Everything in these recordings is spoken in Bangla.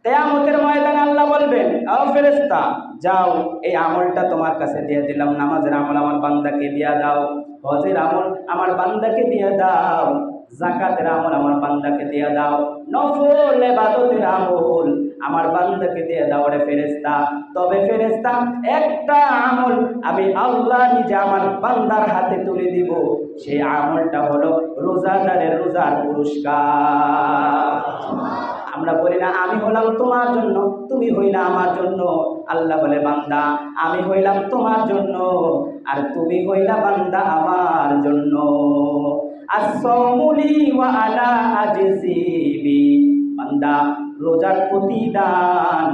কিয়ামতের ময়দানে আল্লাহ বলবেন, ও ফেরেশতা যাও, এই আমলটা তোমার কাছে দিয়ে দিলাম, নামাজের আমল আমার বান্দাকে দিয়ে দাও, হজের আমল আমার বান্দাকে দিয়ে দাও, যাকাতের আমল আমার বান্দাকে দিয়ে দাও, নফল ইবাদতের আমল আমার বান্দাকে দিয়ে দাও রে ফেরেশতা। তবে ফেরেশতা একটা আমল আমি আল্লাহ নিজে আমার বান্দার হাতে তুলে দিব, সেই আমলটা হলো রোজাদারের রোজার পুরস্কার। আমরা বলি না আমি হলাম তোমার জন্য, তুমি হইলা আমার জন্য। আল্লাহ বলে বান্দা আমি হইলাম তোমার জন্য, আর তুমি হইলা বান্দা আমার জন্য। আসসামুলি ওয়া আলা আজিবি, বান্দা রোজার প্রতিদান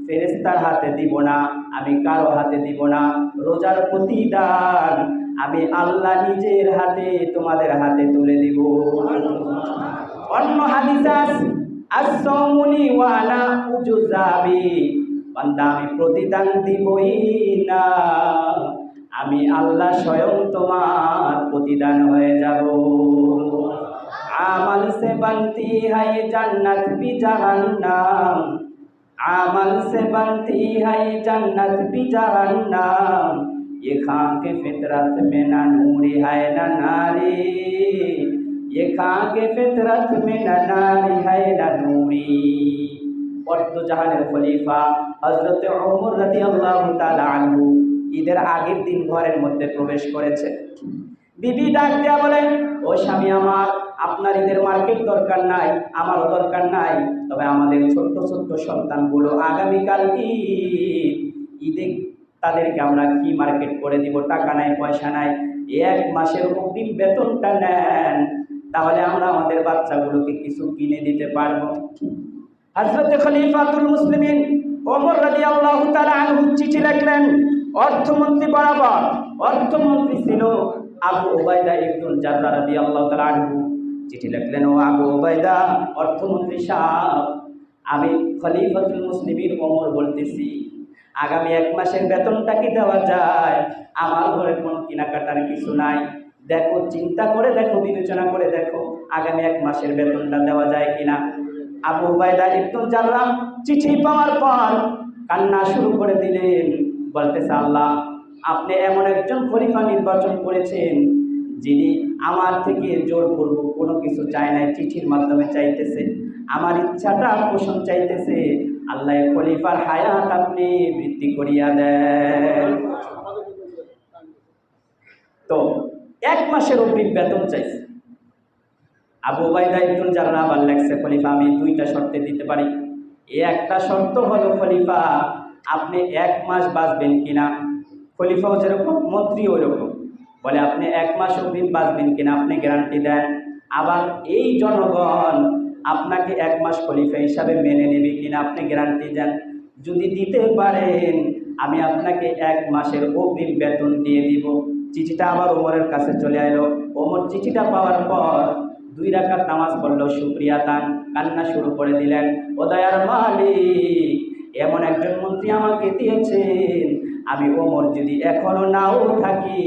ফেরেশতার হাতে দিব না, আমি কারো হাতে দিব না। রোজার প্রতিদান আমি আল্লাহ নিজের হাতে তোমাদের হাতে তুলে দিব। অন্য হাদিসে আছে আসসামুনি ওয়া আনা উজজাবি, বান্দা আমি প্রতিদান দিবই না, আমি আল্লাহ স্বয়ং তোমার প্রতিদান হয়ে যাব। আমল সে बनती है जन्नत भी जहन्नम, আমল से बनती है जन्नत भी जहन्नम, ये खाक फितरत में ना नूरी है ना नारी, ये खाक फितरत में ना नारी है ना नूरी। অর্ধ জাহানের খলিফা হযরত ওমর রাদিয়াল্লাহু তাআলা আনহু ঈদের আগের দিন ঘরের মধ্যে প্রবেশ করেছে। বিবি ডাক দিয়া বলেন, ও স্বামী আমার, আপনার ঈদের মার্কেট দরকার নাই, আমারও দরকার নাই, তবে আমাদের ছোট্ট ছোট্ট সন্তানগুলো আগামীকাল ঈদ, ঈদে তাদেরকে আমরা কি মার্কেট করে দিব, টাকা নাই পয়সা নাই, এক মাসের অগ্রিম বেতনটা নেন, তাহলে আমরা আমাদের বাচ্চাগুলোকে কিছু কিনে দিতে পারবো। হযরত খলিফাতুল মুসলিমিন ওমর রাদিয়াল্লাহু তাআলা আনহু চিঠি লিখলেন অর্থমন্ত্রী বরাবর। অর্থমন্ত্রী ছিল আবু উবাইদা ইবনুল জাররাহ রাদিয়াল্লাহু তাআলা আনহু। চিঠি লিখলেন, ও আবু উবাইদা, অর্থমন্ত্রী সাহেব, আমি খলিফাতুল মুসলিমিন ওমর বলতেছি, আগামী এক মাসের বেতনটা কি দেওয়া যায়? আমার ঘরে কোনো কেনাকাটার কিছু নাই, দেখো, চিন্তা করে দেখো, বিবেচনা করে দেখো, আগামী এক মাসের বেতনটা দেওয়া যায় কিনা। আবু উবাইদা ইবনুল জাররাহ চিঠি পাওয়ার পর কান্না শুরু করে দিলেন, বলতেছে, আল্লাহ, আপনি এমন একজন খলিফা নির্বাচন করেছেন যিনি আমার থেকে জোরপূর্বক কোনো কিছু চায় নাই, চিঠির মাধ্যমে চাইতেছে, আমার ইচ্ছাটা পোষণ চাইতেছে, আল্লাহ খলিফার হায়াত আপনি বৃদ্ধি করিয়া দেন। তো এক মাসের অগ্রিম বেতন চাইছে। আবু উবাইদা ইবনুল জাররাহ আবার লেখছে, খলিফা আমি দুইটা শর্তে দিতে পারি। একটা শর্ত হলো, খলিফা আপনি এক মাস বাঁচবেন কিনা। খলিফাও যেরকম মন্ত্রী ওইরকম, বলে আপনি এক মাস অগ্রিম বাঁচবেন কিনা, আপনি গ্যারান্টি দেন। আবার এই জনগণ আপনাকে এক মাস খলিফা হিসাবে মেনে নেবে কিনা, আপনি গ্যারান্টি দেন। যদি দিতে পারেন আমি আপনাকে এক মাসের অগ্রিম বেতন দিয়ে দিব। চিঠিটা আবার ওমরের কাছে চলে এলো। ওমর চিঠিটা পাওয়ার পর 2 রাকাত নামাজ পড়লো, শুকরিয়া দান, কান্না শুরু করে দিলেন, ও দয়ার মালিক, এমন একজন মন্ত্রী আমাকে দিয়েছেন, আমি ওমর যদি এখনো নাও থাকি,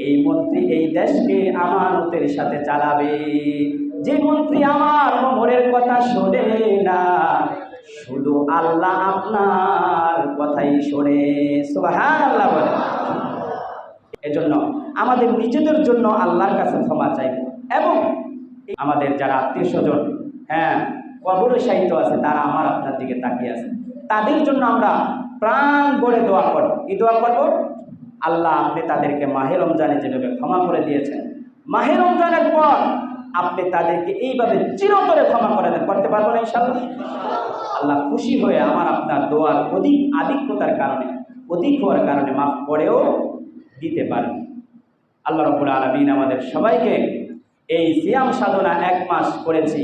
এই মন্ত্রী এই দেশকে আমানতের সাথে চালাবে। যে মন্ত্রী আমার ওমরের কথা শোনে না, শুধু আল্লাহ আপনার কথাই শোনে। সুবহানাল্লাহ বলে। এজন্য আমাদের নিজেদের জন্য আল্লাহর কাছে ক্ষমা চাইব, এবং আমাদের যারা আত্মীয় স্বজন কবরে শায়িত আছে, তারা আমার আপনার দিকে তাকিয়ে আছে, তাদের জন্য আমরা প্রাণ ভরে দোয়া করব। কি দোয়া করব? আল্লাহ, আপনি তাদেরকে মাহে রমজানে যেভাবে ক্ষমা করে দিয়েছেন, মাহে রমজানের পর আপনি তাদেরকে এইভাবে চিরতরে ক্ষমা করে দেন। করতে পারবো না ইনশাআল্লাহ? আল্লাহ খুশি হয়ে আমার আপনার দোয়ার আধিক্যতার কারণে, অধিক হওয়ার কারণে মাফ করেও দিতে পারেন। আল্লাহ রাব্বুল আলামিন আমাদের সবাইকে এই সিয়াম সাধনা 1 মাস করেছি,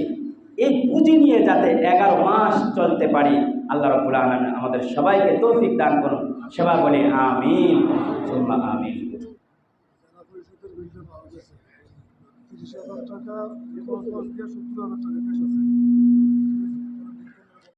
এই পুঁজি নিয়ে যাতে 11 মাস চলতে পারি, আল্লাহ রাব্বুল আলামিন আমাদের সবাইকে তৌফিক দান করুন। সবাই বলি আমিন, সুম্মা আমিন। টাকা 70,000 টাকা